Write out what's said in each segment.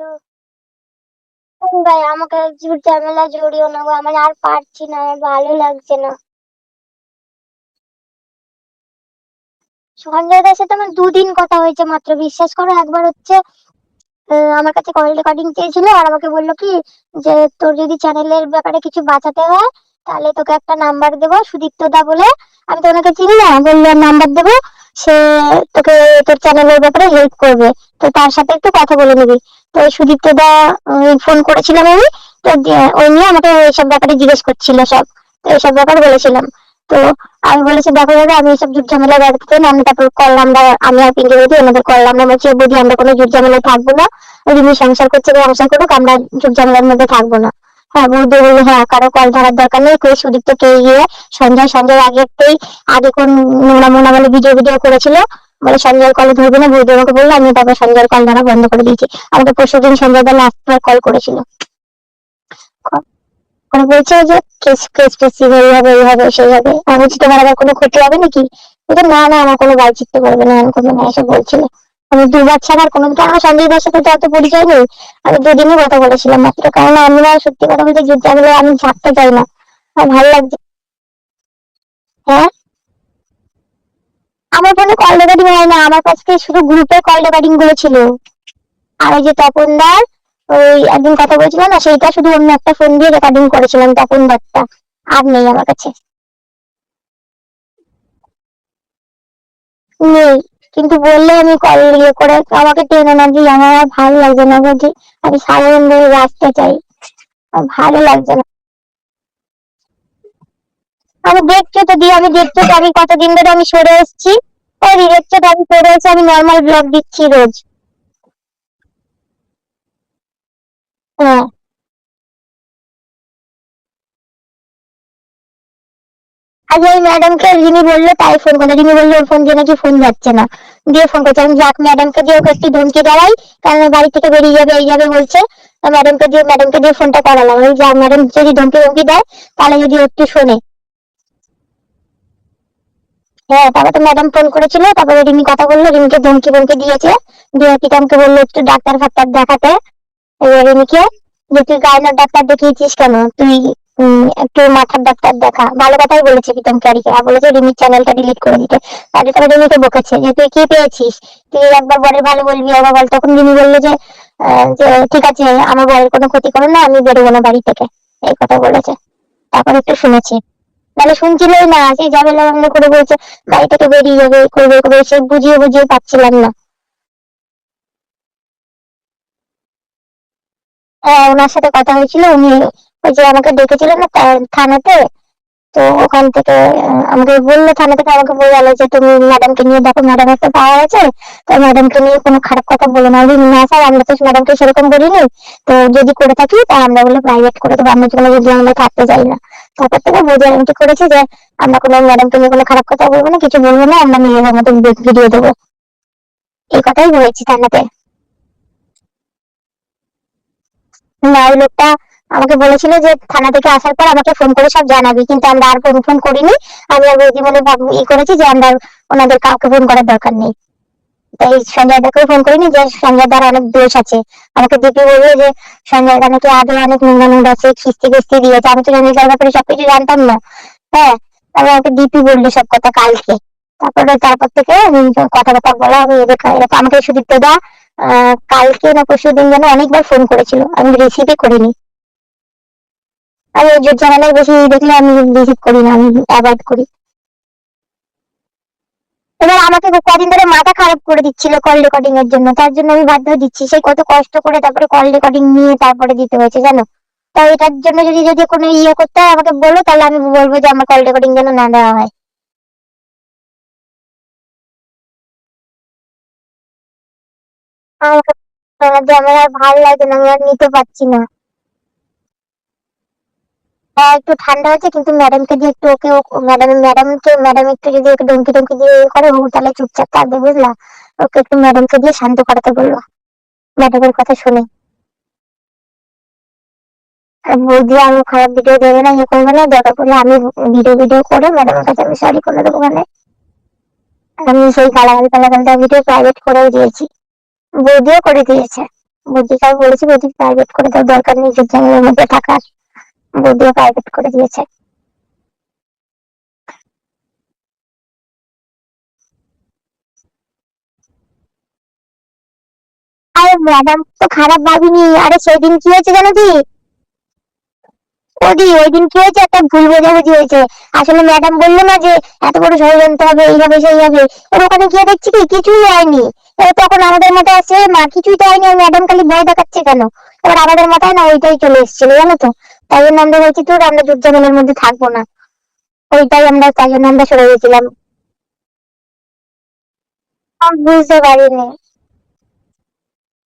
বলো। ভাই আমাকে ঝামেলা জড়িও না গো, আমার আর পারছি না, আমার ভালো লাগছে না। সঞ্জয়দার সাথে আমার দুদিন কথা হয়েছে মাত্র, বিশ্বাস করো। একবার হচ্ছে আমার কাছে কল রেকর্ডিং চেয়েছিল, আর আমাকে বললো কি যে তোর যদি চ্যানেলের ব্যাপারে কিছু বাঁচাতে হয় তাহলে তোকে একটা নাম্বার দেবো, সুদীপ্ত দা বলে। আমি তো ওনাকে চিনি না, বললো নাম্বার দেবো, সে তোকে তোর চ্যানেলের ব্যাপারে হেল্প করবে, তো তার সাথে একটু কথা বলে নিবি। তো ওই সুদীপ্ত দা ফোন করেছিলাম আমি। তো ওই নিয়ে আমাকে এইসব ব্যাপারে জিজ্ঞেস করছিল সব, তো এইসব ব্যাপারে বলেছিলাম। তো আমি বলেছি দেখো দাদা, আমি এইসব ঝুট ঝামেলা বেড়াতে চাই না। আমি তারপর কল নাম্বার, আমি আর পিঙ্কি বৌদি ওনাদের কল নাম্বার বলছি, বৌদি আমরা কোনো ঝুট ঝামেলায় থাকবো না, রিমি সংসার করছে সংসার করুক, আমরা ঝুট ঝামেলার মধ্যে থাকবো না। হ্যাঁ, বৌদি বললো হ্যাঁ কারো কল ধরার দরকার নেই, কই সুদীপ্ত কে গিয়ে সঞ্জয় আগেতেই আগে কোন নোংরা মোনা বলে ভিডিও ভিডিও করেছিল, বলে সঞ্জয়ের কলে ধরবে না। বৌদি আমাকে বললো, আমি তারপর সঞ্জয়ের কল ধরা বন্ধ করে দিয়েছি। আমাকে পরশুদিন সঞ্জয় দা লাস্ট কল করেছিল, মানে বলছে যে কেস কেস টেস এইভাবে এইভাবে সেই হবে। আমি বলছি তোমার আবার কোনো ক্ষতি হবে নাকি? বলছে না না, আমার কোনো বাই চিনতে পারবে না, এরকম না, এসব বলছিল। আমি দুবার ছাড়া আর কোনো, আমার সঞ্জয় দার সাথে তো অত পরিচয় নেই। আমি দুদিনই কথা বলেছিলাম মাত্র, কারণ আমি না সত্যি কথা বলতে যুদ্ধ বলে আমি ছাড়তে চাই না, আমার ভালো লাগছে। হ্যাঁ, আমার ফোনে কল রেকর্ডিং হয় না, আমার কাছে শুধু গ্রুপের কল রেকর্ডিং গুলো ছিল। আর ওই যে তপনদার ওই একদিন কথা বলছিলাম না, সেইটা শুধু অন্য একটা ফোন দিয়ে রেকর্ডিং করেছিলাম, তপনদারটা আর নেই আমার কাছে। নেই, কিন্তু বললে আমি কল ইয়ে করে আমাকে টেনে না দিই, আমার আর ভালো লাগছে না বুঝি। আমি সারাদিন ধরে রাস্তা চাই, আমার ভালো লাগছে না। আমি দেখছো তো দিয়ে, আমি দেখছো তো আমি কতদিন ধরে আমি সরে এসেছি। ওই দেখছো তো আমি সরে এসে আমি নর্মাল ব্লগ দিচ্ছি রোজ। হ্যাঁ, আজ ওই ম্যাডামকে যিনি বললো তাই ফোন করে, যিনি বললো ওর ফোন দিয়ে নাকি ফোন যাচ্ছে না, দিয়ে ফোন করছে। আমি যাক ম্যাডামকে দিয়ে ওকে একটু ধমকি দেওয়াই, কারণ ও বাড়ি থেকে বেরিয়ে যাবে এই যাবে বলছে। ম্যাডামকে দিয়ে ফোনটা করালাম, ওই যাক ম্যাডাম যদি ধমকি ধমকি দেয় তাহলে যদি ও একটু শোনে। হ্যাঁ, তারপর তো ম্যাডাম ফোন করেছিল, তারপরে রিমি কথা বললো, রিমিকে ধমকি ধমকি দিয়েছে, দিয়ে পিতামকে বললো একটু ডাক্তার ফাক্তার দেখাতে। এবার রিমিকে যে তুই গাইনার ডাক্তার দেখিয়েছিস কেন, তুই একটু মাথার ডাক্তার দেখা। ভালো কথাই বলেছে পিতামকে, আর বলেছে রিমির চ্যানেলটা ডিলিট করে দিতে। তারপরে রিমিকে বকেছে যে তুই কি পেয়েছিস, তুই একবার বরের ভালো বলবি আবার বল। তখন রিমি বললো যে ঠিক আছে, আমার বরের কোনো ক্ষতি করো না, আমি বেরোবো না বাড়ি থেকে, এই কথা বলেছে। তারপর একটু শুনেছি, তাহলে শুনছিলই না, সেই ঝামেলা মামলা করে বলছে বাড়ি থেকে বেরিয়ে যাবে, করবে করবে, সে বুঝিয়ে বুঝিয়ে পাচ্ছিলাম না। ওনার সাথে কথা হয়েছিল, উনি ওই যে আমাকে ডেকেছিল না থানাতে, তো ওখান থেকে আমাকে বললো, থানা থেকে আমাকে বলে গেলো যে তুমি ম্যাডামকে নিয়ে দেখো, ম্যাডাম একটা পাওয়ার আছে, তো ম্যাডামকে নিয়ে কোনো খারাপ কথা বলো না। আমি না স্যার, আমরা তো ম্যাডামকে সেরকম বলিনি, তো যদি করে থাকি তা আমরা বলে প্রাইভেট করে দেবো, আমরা কোনো যদি আমরা থাকতে চাই না। তারপর থেকে বোঝা এমনটি করেছি যে আমরা কোনো ম্যাডামকে নিয়ে কোনো খারাপ কথা বলবো না, কিছু বলবো না, আমরা নিজেদের মতো ভিডিও দেবো, এই কথাই বলেছি থানাতে। না, ওই লোকটা আমাকে বলেছিল যে থানা থেকে আসার পর আমাকে ফোন করে সব জানাবি, কিন্তু আমরা আর ফোন ফোন করিনি। আমি আর বৌদি মনে করেছি যে আমরা ওনাদের কাউকে ফোন করার দরকার নেই, তাই সঞ্জয় দাকে ফোন করিনি, যে সঞ্জয় দার অনেক দোষ আছে। আমাকে দিদি বললো যে সঞ্জয় দা নাকি আগে অনেক নোংরা নোংরা আছে, খিস্তি খিস্তি দিয়েছে, আমি তো সঞ্জয় দার ব্যাপারে সবকিছু জানতাম না। হ্যাঁ, তারপর আমাকে দিপি বললো সব কথা কালকে। তারপর থেকে আমি কথাবার্তা বলা, আমি এরকম আমাকে সুদীপ্ত দা কালকে না পরশু দিন যেন অনেকবার ফোন করেছিল, আমি রিসিভই করিনি। আমি ওই জোর ঝামেলায় বেশি দেখলে আমি রিসিভ করি না, আমি অ্যাভয়েড করি। এবার আমাকে কদিন ধরে মাথা খারাপ করে দিচ্ছিল কল রেকর্ডিং এর জন্য, তার জন্য আমি বাধ্য হয়ে দিচ্ছি, সেই কত কষ্ট করে তারপরে কল রেকর্ডিং নিয়ে তারপরে দিতে হয়েছে জানো। তাই এটার জন্য যদি যদি কোনো ইয়ে করতে হয় আমাকে বলো, তাহলে আমি বলবো যে আমার কল রেকর্ডিং যেন না দেওয়া হয়। আমাকে যে আমার আর ভালো লাগে না, আমি আর নিতে পারছি না। হ্যাঁ, একটু ঠান্ডা হয়েছে, কিন্তু ম্যাডামকে দিয়ে একটু ওকে, ম্যাডাম একটু যদি ওকে ধমকি টমকি দিয়ে করে, ও তাহলে চুপচাপ থাকবে বুঝলা। ওকে একটু ম্যাডামকে দিয়ে শান্ত করাতে বললো, ম্যাডামের কথা শুনে। আর বৌদি আমি খারাপ ভিডিও দেবে না, ইয়ে করবে না, দরকার পড়লে আমি ভিডিও ভিডিও করে ম্যাডামের কাছে আমি সরি করে দেবো। মানে আমি সেই গালাগালি টালাগালিটা ভিডিও প্রাইভেট করেও দিয়েছি, বৌদিও করে দিয়েছে। বৌদিকে আমি বলেছি বৌদি প্রাইভেট করে দাও, দরকার নেই ইউটিউব চ্যানেলের মধ্যে থাকার। বৌদিও প্রাইভেট করে দিয়েছে। আরে ম্যাডাম তো খারাপ ভাবিনি, আরে সেদিন কি হয়েছে জানো কি? ওদি ওই দিন কি হয়েছে, একটা ভুল বোঝাবুঝি হয়েছে। আসলে ম্যাডাম বললো না যে এত বড় ষড়যন্ত্র হবে, এই হবে সেই হবে। এবার ওখানে গিয়ে দেখছি কি কিছুই হয়নি। এবার তখন আমাদের মাথায় আসছে মা কিছুই তো হয়নি, ম্যাডাম খালি ভয় দেখাচ্ছে কেন। এবার আমাদের মাথায় না ওইটাই চলে এসেছিল জানো তো। তাই জন্য আমরা বলছি তোর আমরা যুদ্ধ মধ্যে থাকবো না। ওইটাই আমরা, তাই জন্য আমরা সরে গেছিলাম। আমি বুঝতে পারিনি।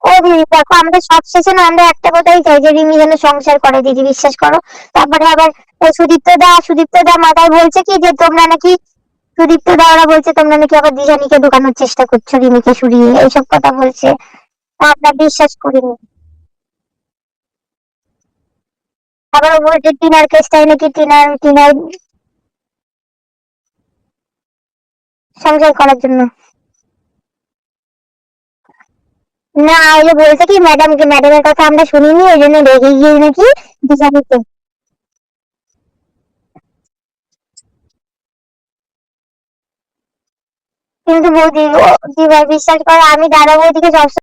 ও দিদি দেখো, আমাদের সব শেষে না আমরা একটা কথাই চাই যে রিমি যেন সংসার করে, দিদি বিশ্বাস করো। তারপরে আবার ওই সুদীপ্ত দা মাথায় বলছে কি যে তোমরা নাকি, সুদীপ্ত দা ওরা বলছে তোমরা নাকি আবার দিশানিকে ঢোকানোর চেষ্টা করছো রিমিকে সরিয়ে, এইসব কথা বলছে। আমরা বিশ্বাস করিনি। আবার ও বলছে টিনার কেসটাই নাকি টিনার টিনার সংসার করার জন্য। না, ওই যে বলছে কি ম্যাডামকে, ম্যাডামের কথা আমরা শুনিনি ওই জন্য রেগে গিয়ে নাকি দিশানিকে। কিন্তু বৌদি, দিদি ভাই বিশ্বাস করো আমি দাদা বৌদিকে সবসময়